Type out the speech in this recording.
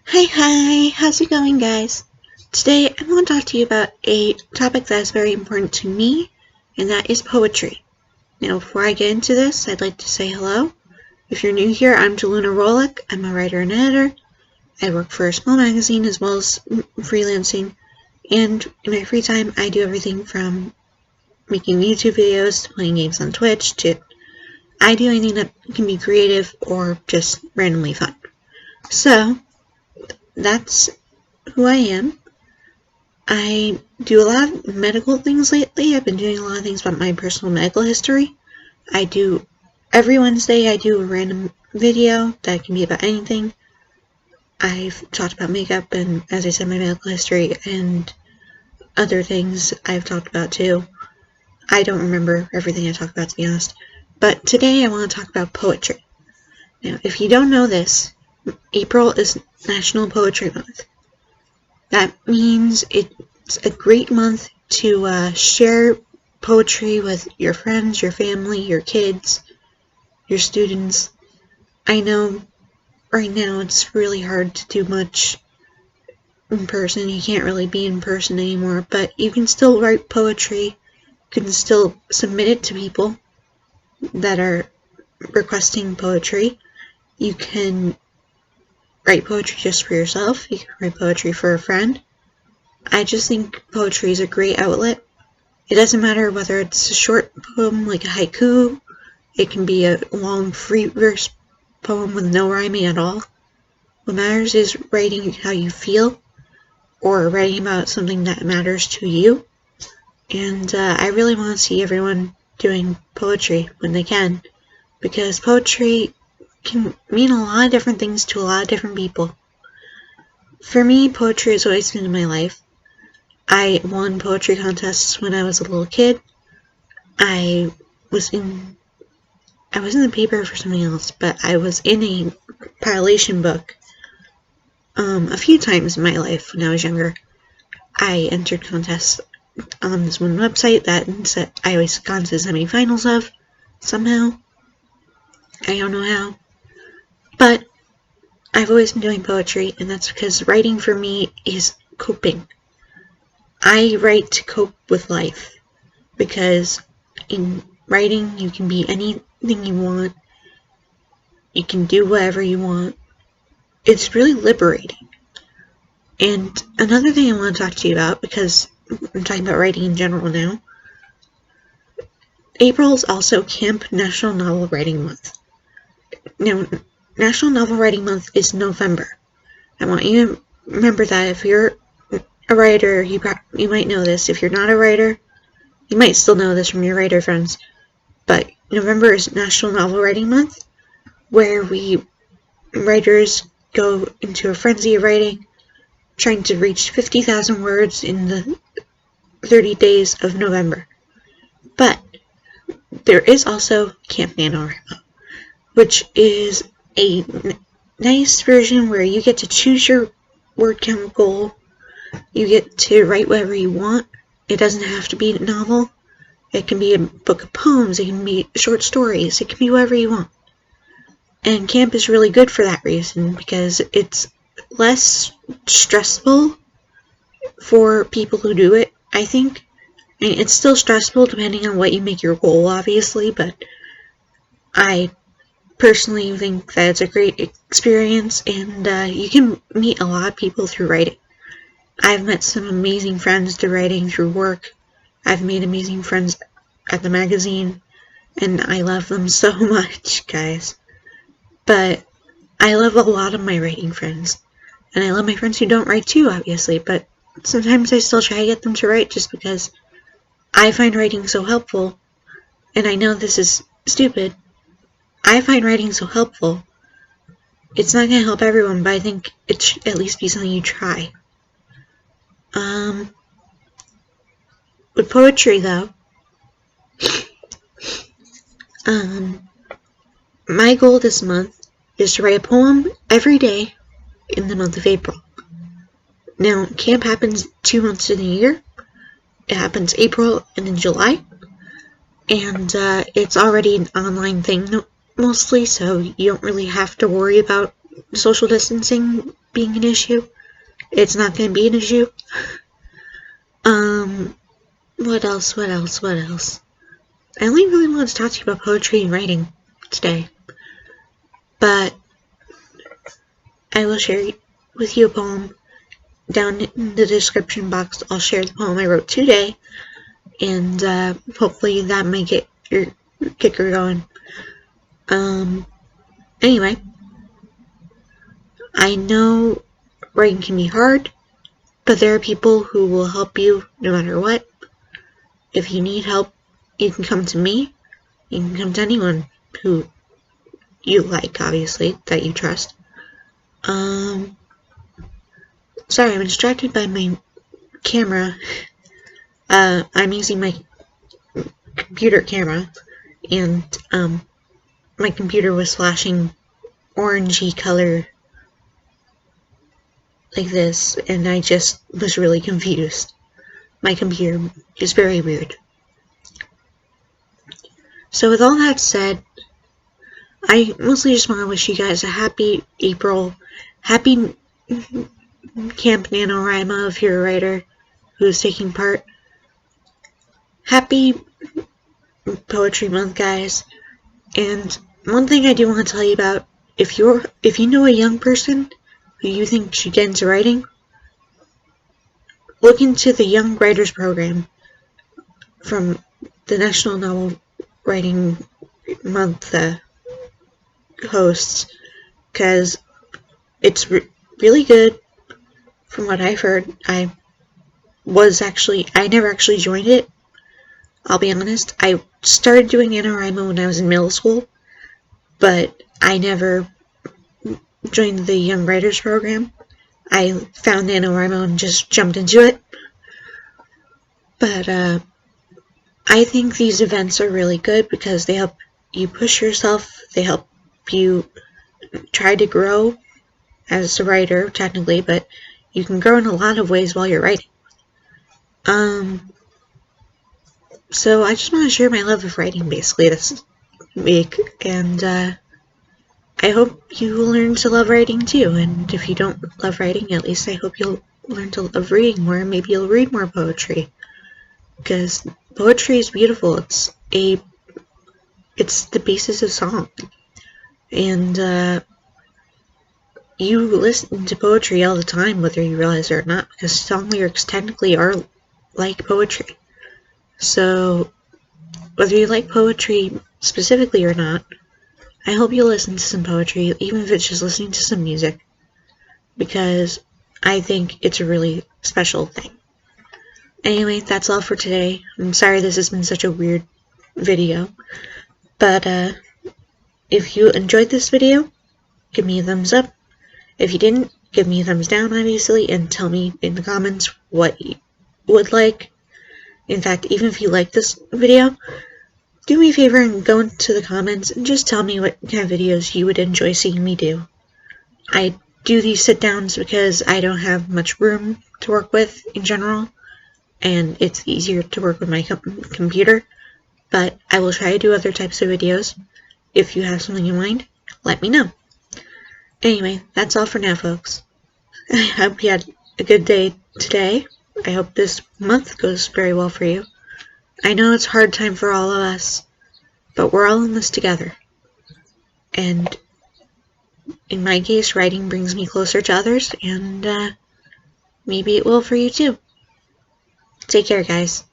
Hi, how's it going, guys? Today I want to talk to you about a topic that is very important to me, and that is poetry. Now, before I get into this, I'd like to say hello. If you're new here, I'm jalunaberry. I'm a writer and editor. I work for a small magazine as well as freelancing, and in my free time, I do everything from making YouTube videos to playing games on Twitch to I do anything that can be creative or just randomly fun. So, that's who I am. I do a lot of medical things lately. I've been doing a lot of things about my personal medical history. Every Wednesday I do a random video that can be about anything. I've talked about makeup and, as I said, my medical history and other things I've talked about too. I don't remember everything I talk about, to be honest. But today I want to talk about poetry. Now, if you don't know this, April is National Poetry Month. That means it's a great month to share poetry with your friends, your family, your kids, your students. I know right now it's really hard to do much in person. You can't really be in person anymore, but you can still write poetry. You can still submit it to people that are requesting poetry. You can write poetry just for yourself. You can write poetry for a friend. I just think poetry is a great outlet. It doesn't matter whether it's a short poem like a haiku, it can be a long free verse poem with no rhyming at all. What matters is writing how you feel, or writing about something that matters to you. And I really want to see everyone doing poetry when they can, because poetry can mean a lot of different things to a lot of different people. For me, poetry has always been in my life. I won poetry contests when I was a little kid. I was in the paper for something else, but I was in a compilation book a few times in my life when I was younger. I entered contests on this one website that I always got to the semifinals of, somehow. I don't know how. But I've always been doing poetry, and that's because writing for me is coping. I write to cope with life, because in writing you can be anything you want. You can do whatever you want. It's really liberating. And another thing I want to talk to you about, because I'm talking about writing in general now, April is also Camp National Novel Writing Month. Now, National Novel Writing Month is November. I want you to remember that. If you're a writer, you might know this. If you're not a writer, you might still know this from your writer friends. But November is National Novel Writing Month, where we writers go into a frenzy of writing, trying to reach 50,000 words in the 30 days of November. But there is also Camp NaNoWriMo, which is a nice version where you get to choose your word count goal. You get to write whatever you want. It doesn't have to be a novel. It can be a book of poems. It can be short stories. It can be whatever you want. And camp is really good for that reason, because it's less stressful for people who do it, I think. I mean, it's still stressful depending on what you make your goal, obviously, but I personally think that it's a great experience, and you can meet a lot of people through writing. I've met some amazing friends through writing, through work. I've made amazing friends at the magazine, and I love them so much, guys. But I love a lot of my writing friends, and I love my friends who don't write too, obviously, but sometimes I still try to get them to write just because I find writing so helpful, and I know this is stupid. I find writing so helpful. It's not going to help everyone, but I think it should at least be something you try. With poetry, though, my goal this month is to write a poem every day in the month of April. Now, camp happens 2 months in a year. It happens April and in July, and it's already an online thing mostly, so you don't really have to worry about social distancing being an issue. It's not going to be an issue. What else? I only really want to talk to you about poetry and writing today. But I will share with you a poem down in the description box. I'll share the poem I wrote today, and hopefully that may get your kicker going. Anyway, I know writing can be hard, but there are people who will help you no matter what. If you need help, you can come to me. You can come to anyone who you like, obviously, that you trust. Sorry, I'm distracted by my camera. I'm using my computer camera, and my computer was flashing orangey color like this, and I just was really confused. My computer is very weird. So with all that said, I mostly just want to wish you guys a happy April, happy Camp NaNoWriMo if you're a writer who's taking part. Happy Poetry Month, guys. And one thing I do want to tell you about, if you know a young person who you think should get into writing, look into the Young Writers Program from the National Novel Writing Month hosts, because it's really good. From what I've heard, I never actually joined it. I'll be honest, I started doing NaNoWriMo when I was in middle school, but I never joined the Young Writers Program. I found NaNoWriMo and just jumped into it. But I think these events are really good because they help you push yourself, they help you try to grow as a writer, technically, but you can grow in a lot of ways while you're writing. So I just want to share my love of writing basically this week, and I hope you will learn to love writing too, and if you don't love writing, at least I hope you'll learn to love reading more, and maybe you'll read more poetry, because poetry is beautiful. It's the basis of song, and you listen to poetry all the time, whether you realize it or not, because song lyrics technically are like poetry. So, whether you like poetry specifically or not, I hope you'll listen to some poetry, even if it's just listening to some music, because I think it's a really special thing. Anyway, that's all for today. I'm sorry this has been such a weird video, but if you enjoyed this video, give me a thumbs up. If you didn't, give me a thumbs down, obviously, and tell me in the comments what you would like. In fact, even if you like this video, do me a favor and go into the comments and just tell me what kind of videos you would enjoy seeing me do. I do these sit-downs because I don't have much room to work with in general, and it's easier to work with my computer, but I will try to do other types of videos. If you have something in mind, let me know. Anyway, that's all for now, folks. I hope you had a good day today. I hope this month goes very well for you. I know it's a hard time for all of us, but we're all in this together. And in my case, writing brings me closer to others, and maybe it will for you too. Take care, guys.